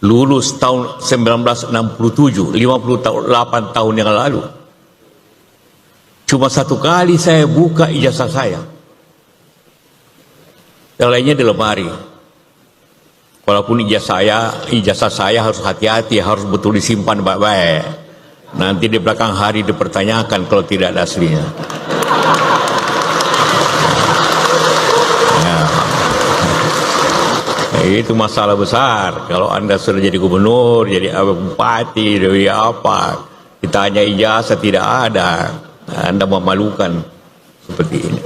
lulus tahun 1967, 58 tahun yang lalu. Cuma satu kali saya buka ijazah saya. Yang lainnya di lemari. Walaupun ijazah saya harus hati-hati, harus betul disimpan baik-baik. Nanti di belakang hari dipertanyakan kalau tidak ada aslinya. Itu masalah besar. Kalau Anda sudah jadi gubernur, jadi bupati, jadi apa, kita hanya ijazah tidak ada, Anda memalukan seperti ini.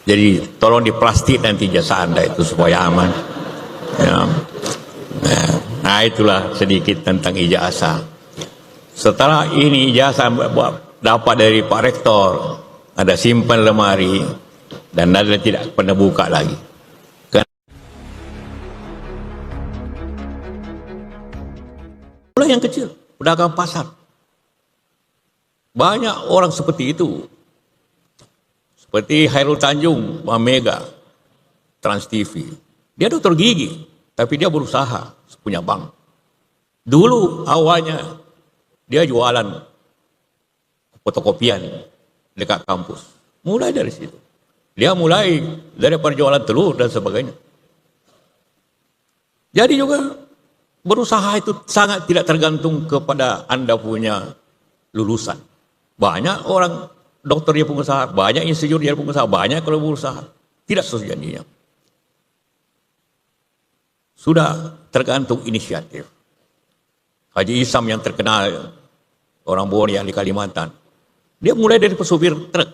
Jadi tolong diplastik nanti ijazah Anda itu supaya aman. Ya. Nah itulah sedikit tentang ijazah. Setelah ini ijazah dapat dari Pak Rektor, ada simpan lemari dan Anda tidak pernah buka lagi. Yang kecil, pedagang pasar. Banyak orang seperti itu. Seperti Hairul Tanjung, Mega, Trans TV. Dia dokter gigi, tapi dia berusaha punya bank. Dulu awalnya dia jualan fotokopian dekat kampus. Mulai dari situ. Dia mulai dari perjualan telur dan sebagainya. Jadi juga berusaha itu sangat tidak tergantung kepada Anda punya lulusan. Banyak orang dokter dia pengusaha, banyak insinyur dia pengusaha, banyak kalau berusaha. Tidak sesuai. Sudah tergantung inisiatif. Haji Isam yang terkenal, orang Borneo di Kalimantan, dia mulai dari pesupir truk.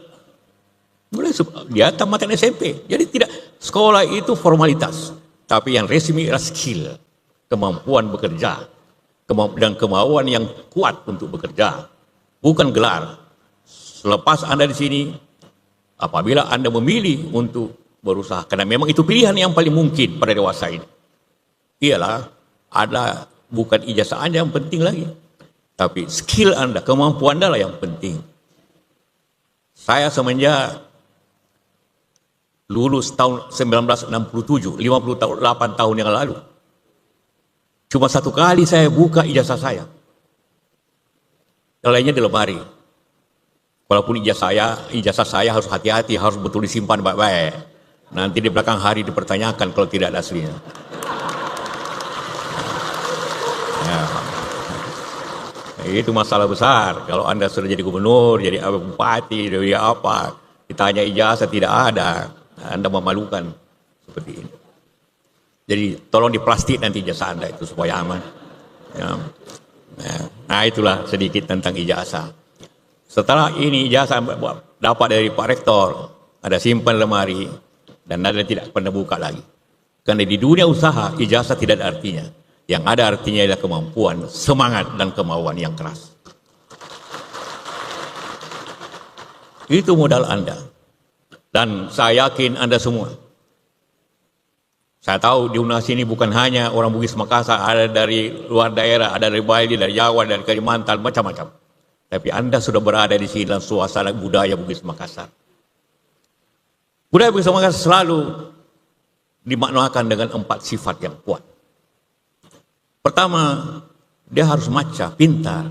Dia tamatan SMP. Jadi tidak, sekolah itu formalitas. Tapi yang resmi adalah skill. Kemampuan bekerja dan kemauan yang kuat untuk bekerja, bukan gelar. Selepas Anda di sini, apabila Anda memilih untuk berusaha, karena memang itu pilihan yang paling mungkin pada dewasa ini, ialah ada bukan ijazah Anda yang penting lagi, tapi skill Anda, kemampuan Anda lah yang penting. Saya semenjak lulus tahun 1967, 58 tahun yang lalu, cuma satu kali saya buka ijazah saya. Yang lainnya di lemari. Walaupun ijazah saya harus hati-hati, harus betul disimpan baik-baik. Nanti di belakang hari dipertanyakan kalau tidak ada aslinya. Ya. Itu masalah besar. Kalau Anda sudah jadi gubernur, jadi bupati, jadi apa, kita hanya ijazah tidak ada, Anda memalukan seperti ini. Jadi tolong diplastik nanti ijazah Anda itu supaya aman. Ya. Nah itulah sedikit tentang ijazah. Setelah ini ijazah dapat dari Pak Rektor, ada simpan lemari dan Anda tidak pernah buka lagi. Karena di dunia usaha ijazah tidak ada artinya. Yang ada artinya adalah kemampuan, semangat dan kemauan yang keras. Itu modal Anda. Dan saya yakin Anda semua. Saya tahu di UNAS ini bukan hanya orang Bugis Makassar, ada dari luar daerah, ada dari Bali, dari Jawa, dari Kalimantan, macam-macam. Tapi Anda sudah berada di sini dalam suasana budaya Bugis Makassar. Budaya Bugis Makassar selalu dimaknakan dengan 4 sifat yang kuat. Pertama, dia harus maca, pintar.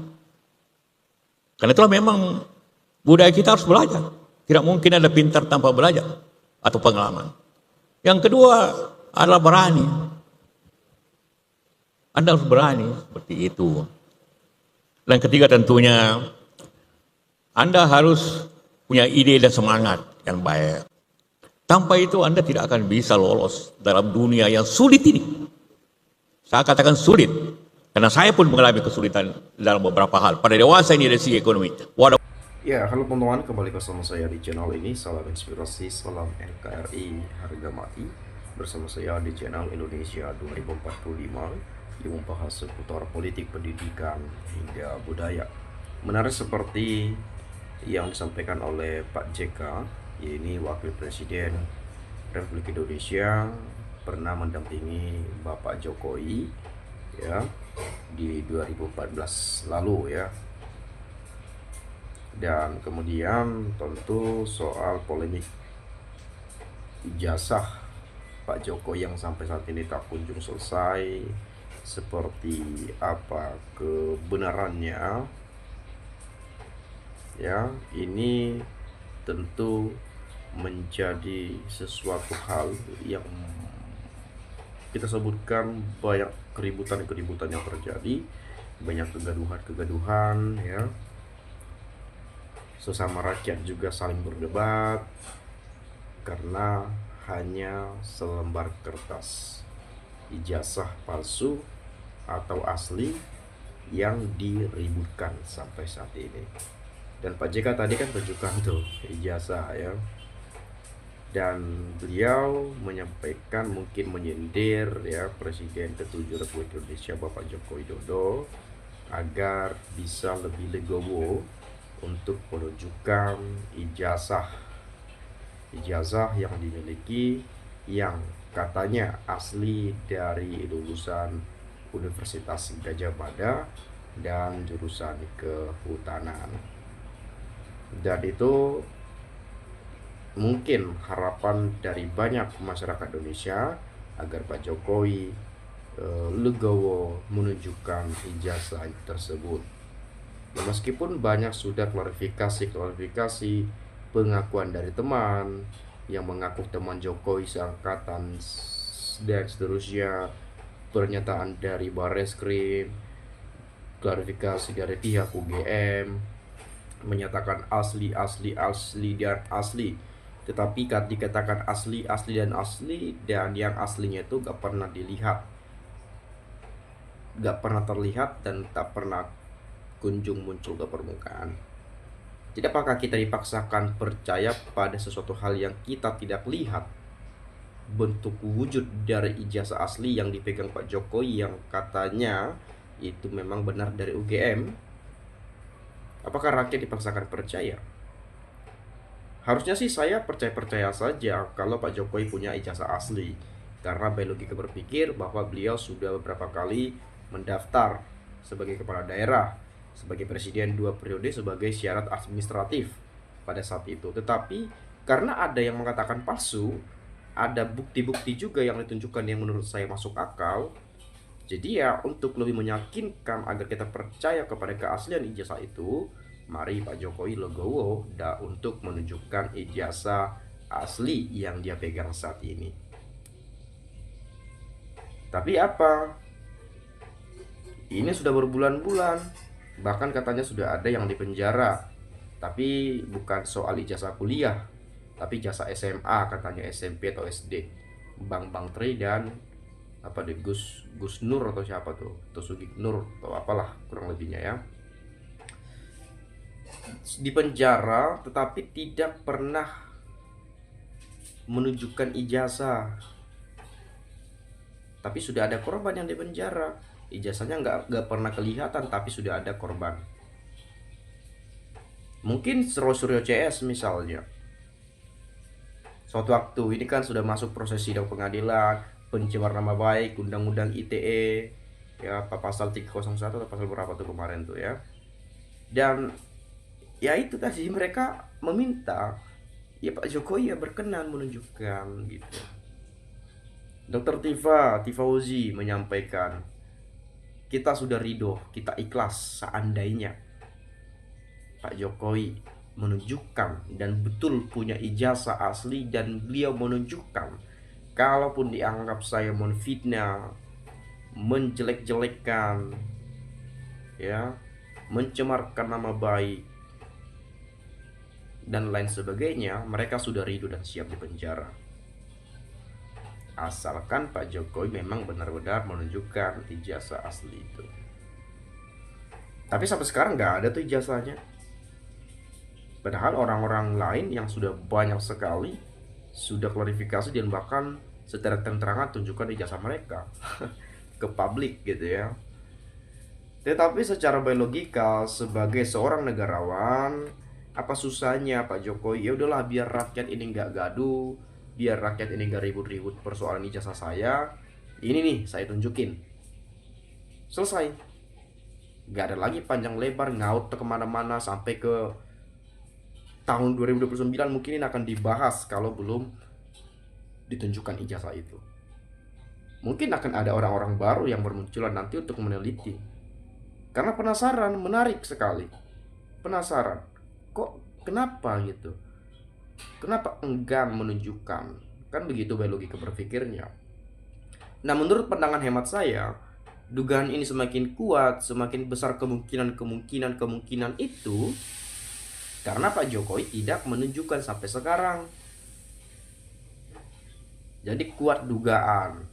Karena itulah memang budaya kita harus belajar. Tidak mungkin ada pintar tanpa belajar atau pengalaman. Yang kedua adalah berani. Anda harus berani seperti itu. Dan ketiga tentunya Anda harus punya ide dan semangat yang baik. Tanpa itu Anda tidak akan bisa lolos dalam dunia yang sulit ini. Saya katakan sulit, karena saya pun mengalami kesulitan dalam beberapa hal. Pada dewasa ini dari segi ekonomi. Ya, halo teman-teman, kembali bersama saya di channel ini. Salam inspirasi, salam NKRI harga mati. Bersama saya di channel Indonesia 2045 yang membahas seputar politik, pendidikan, hingga budaya. Menarik seperti yang disampaikan oleh Pak JK, yaitu Wakil Presiden Republik Indonesia, pernah mendampingi Bapak Jokowi ya di 2014 lalu ya. Dan kemudian tentu soal polemik ijazah Pak Jokowi yang sampai saat ini tak kunjung selesai, seperti apa kebenarannya, ya ini tentu menjadi sesuatu hal yang kita sebutkan banyak keributan-keributan yang terjadi, banyak kegaduhan-kegaduhan, ya. Sesama rakyat juga saling berdebat karena hanya selembar kertas ijazah palsu atau asli yang diributkan sampai saat ini. Dan Pak JK tadi kan tunjukkan tuh ijazah, ya. Dan beliau menyampaikan, mungkin menyindir, ya, Presiden ke-7 Republik Indonesia Bapak Joko Widodo agar bisa lebih legowo untuk menunjukkan ijazah yang dimiliki, yang katanya asli dari lulusan Universitas Gadjah Mada dan jurusan kehutanan. Dan itu mungkin harapan dari banyak masyarakat Indonesia agar Pak Jokowi legowo menunjukkan ijazah tersebut. Dan meskipun banyak sudah klarifikasi pengakuan dari teman yang mengaku teman Jokowi seangkatan dan seterusnya, pernyataan dari Barreskrim, klarifikasi dari pihak UGM menyatakan asli dan asli, tetapi kan dikatakan asli dan yang aslinya itu gak pernah terlihat dan tak pernah kunjung muncul ke permukaan. Jadi apakah kita dipaksakan percaya pada sesuatu hal yang kita tidak lihat bentuk wujud dari ijazah asli yang dipegang Pak Jokowi yang katanya itu memang benar dari UGM? Apakah rakyat dipaksakan percaya? Harusnya sih saya percaya saja kalau Pak Jokowi punya ijazah asli, karena by logika berpikir bahwa beliau sudah beberapa kali mendaftar sebagai kepala daerah, sebagai presiden 2 periode sebagai syarat administratif pada saat itu. Tetapi karena ada yang mengatakan palsu, ada bukti-bukti juga yang ditunjukkan yang menurut saya masuk akal. Jadi ya untuk lebih meyakinkan agar kita percaya kepada keaslian ijazah itu, mari Pak Jokowi legowo untuk menunjukkan ijazah asli yang dia pegang saat ini. Tapi apa? Ini sudah berbulan-bulan, bahkan katanya sudah ada yang dipenjara. Tapi bukan soal ijazah kuliah, tapi ijazah SMA, katanya SMP atau SD. Bang Tri dan Gus Nur atau siapa tuh, atau Sugik Nur atau apalah kurang lebihnya, ya. Dipenjara tetapi tidak pernah menunjukkan ijazah. Tapi sudah ada korban yang dipenjara. Ijazahnya nggak pernah kelihatan, tapi sudah ada korban. Mungkin Suryo CS misalnya. Suatu waktu ini kan sudah masuk proses sidang pengadilan, pencemaran nama baik, undang-undang ITE, ya, pasal 301 atau pasal berapa tuh kemarin tuh, ya. Dan ya itu tadi mereka meminta, ya Pak Jokowi ya berkenan menunjukkan gitu. Dr. Tifa Uzi menyampaikan, kita sudah ridho, kita ikhlas seandainya Pak Jokowi menunjukkan dan betul punya ijazah asli, dan beliau menunjukkan, kalaupun dianggap saya menfitnah, menjelek-jelekkan, ya, mencemarkan nama baik dan lain sebagainya, mereka sudah ridho dan siap dipenjara. Asalkan Pak Jokowi memang benar-benar menunjukkan ijazah asli itu. Tapi sampai sekarang nggak ada tuh ijazahnya. Padahal orang-orang lain yang sudah banyak sekali sudah klarifikasi dan bahkan secara terang-terangan tunjukkan ijazah mereka ke publik gitu, ya. Tetapi secara biologika sebagai seorang negarawan, apa susahnya Pak Jokowi, ya udahlah biar rakyat ini nggak gaduh, biar rakyat ini nggak ribut-ribut persoalan ijazah saya, ini nih saya tunjukin, selesai. Nggak ada lagi panjang lebar ngaut kemana-mana sampai ke tahun 2029 mungkin ini akan dibahas kalau belum ditunjukkan ijazah itu. Mungkin akan ada orang-orang baru yang bermunculan nanti untuk meneliti. Karena penasaran, menarik sekali. Penasaran, kok kenapa gitu? Kenapa enggan menunjukkan? Kan begitu logika berpikirnya. Nah, menurut pandangan hemat saya, dugaan ini semakin kuat, semakin besar kemungkinan itu karena Pak Jokowi tidak menunjukkan sampai sekarang. Jadi kuat dugaan.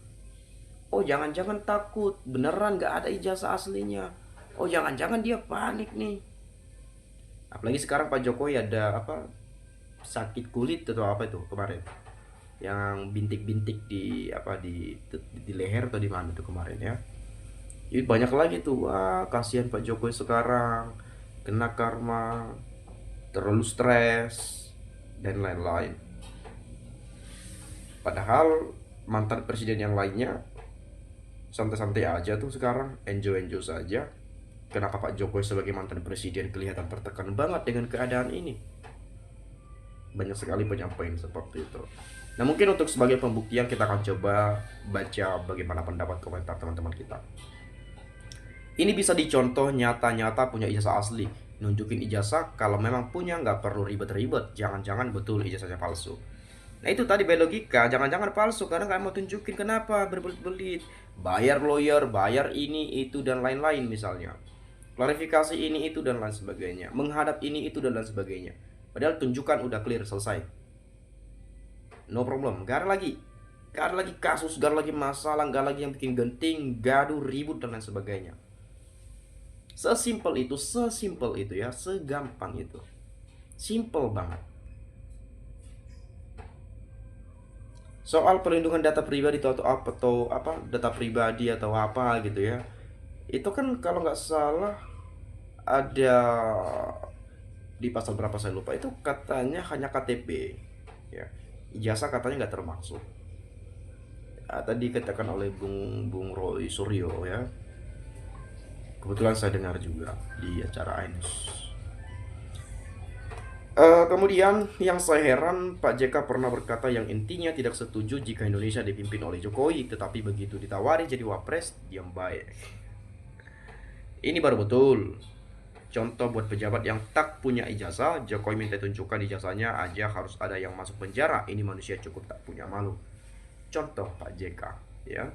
Oh, jangan-jangan takut, beneran gak ada ijazah aslinya. Oh, jangan-jangan dia panik nih. Apalagi sekarang Pak Jokowi ada sakit kulit atau apa itu kemarin, yang bintik-bintik di leher atau di mana itu kemarin ya. Jadi banyak lagi tuh, wah kasihan Pak Jokowi sekarang kena karma, terlalu stres dan lain-lain. Padahal mantan presiden yang lainnya santai-santai aja tuh sekarang, enjoy saja. Kenapa Pak Jokowi sebagai mantan presiden kelihatan tertekan banget dengan keadaan ini? Banyak sekali penyampaian seperti itu. Nah, mungkin untuk sebagai pembuktian kita akan coba baca bagaimana pendapat komentar teman-teman kita. Ini bisa dicontoh nyata-nyata punya ijazah asli. Nunjukin ijazah, kalau memang punya nggak perlu ribet-ribet. Jangan-jangan betul ijazahnya palsu. Nah, itu tadi logika, jangan-jangan palsu karena nggak mau tunjukin. Kenapa berbelit-belit, bayar lawyer, bayar ini itu dan lain-lain, misalnya klarifikasi ini itu dan lain sebagainya, menghadap ini itu dan lain sebagainya. Padahal tunjukkan udah clear, selesai, no problem. Gak ada lagi kasus, gak ada lagi masalah, gak ada lagi yang bikin genting, gaduh, ribut dan lain sebagainya. Sesimpel itu ya, segampang itu, simple banget. Soal perlindungan data pribadi atau data pribadi atau apa gitu ya, itu kan kalau nggak salah ada di pasal berapa saya lupa, itu katanya hanya KTP ya, ijazah katanya nggak termaksud. Tadi katakan oleh Bung Roy Suryo ya, kebetulan saya dengar juga di acara AINUS. Kemudian yang saya heran, Pak JK pernah berkata yang intinya tidak setuju jika Indonesia dipimpin oleh Jokowi, tetapi begitu ditawari jadi wapres, diam baik. Ini baru betul. Contoh buat pejabat yang tak punya ijazah, Jokowi minta tunjukkan ijazahnya aja harus ada yang masuk penjara. Ini manusia cukup tak punya malu. Contoh Pak JK ya.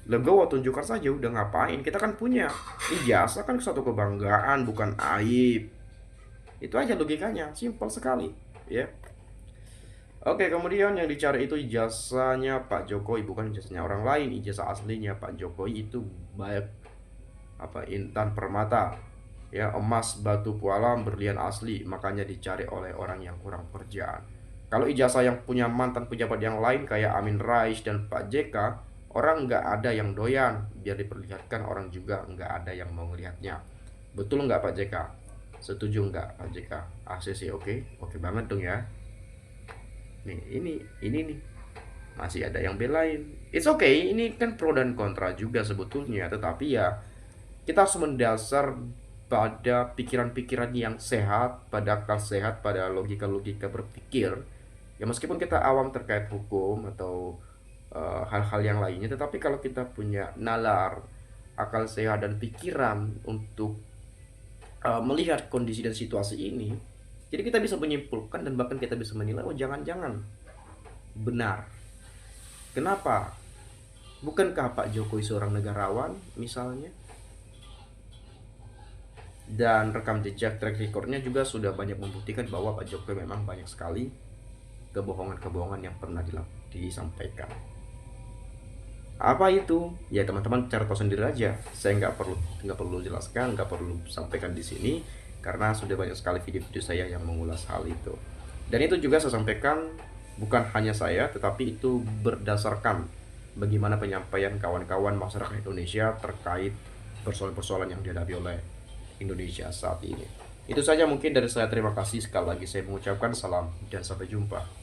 Legowo, tunjukkan saja, udah ngapain? Kita kan punya ijazah, kan suatu kebanggaan, bukan aib. Itu aja logikanya, simpel sekali ya. Oke, kemudian yang dicari itu ijazahnya Pak Jokowi, bukan ijazahnya orang lain. Ijazah aslinya Pak Jokowi itu baik intan permata ya, emas batu pualam berlian asli, makanya dicari oleh orang yang kurang kerjaan. Kalau ijazah yang punya mantan pejabat yang lain kayak Amin Rais dan Pak JK, orang nggak ada yang doyan, biar diperlihatkan orang juga nggak ada yang mau ngelihatnya. Betul nggak Pak JK? Setuju nggak Pak JK? ACC oke banget dong ya. Nih ini nih masih ada yang belain. It's okay, ini kan pro dan kontra juga sebetulnya, tetapi ya kita harus mendasar pada pikiran-pikiran yang sehat, pada akal sehat, pada logika-logika berpikir. Ya meskipun kita awam terkait hukum atau hal-hal yang lainnya, tetapi kalau kita punya nalar, akal sehat dan pikiran untuk melihat kondisi dan situasi ini, jadi kita bisa menyimpulkan dan bahkan kita bisa menilai, oh jangan-jangan benar. Kenapa? Bukankah Pak Jokowi seorang negarawan misalnya? Dan rekam jejak track recordnya juga sudah banyak membuktikan bahwa Pak Jokowi memang banyak sekali kebohongan-kebohongan yang pernah disampaikan. Apa itu? Ya teman-teman cari tahu sendiri aja. Saya nggak perlu jelaskan, nggak perlu sampaikan di sini karena sudah banyak sekali video-video saya yang mengulas hal itu. Dan itu juga saya sampaikan bukan hanya saya, tetapi itu berdasarkan bagaimana penyampaian kawan-kawan masyarakat Indonesia terkait persoalan-persoalan yang dihadapi oleh Indonesia saat ini. Itu saja mungkin dari saya. Terima kasih sekali lagi. Saya mengucapkan salam dan sampai jumpa.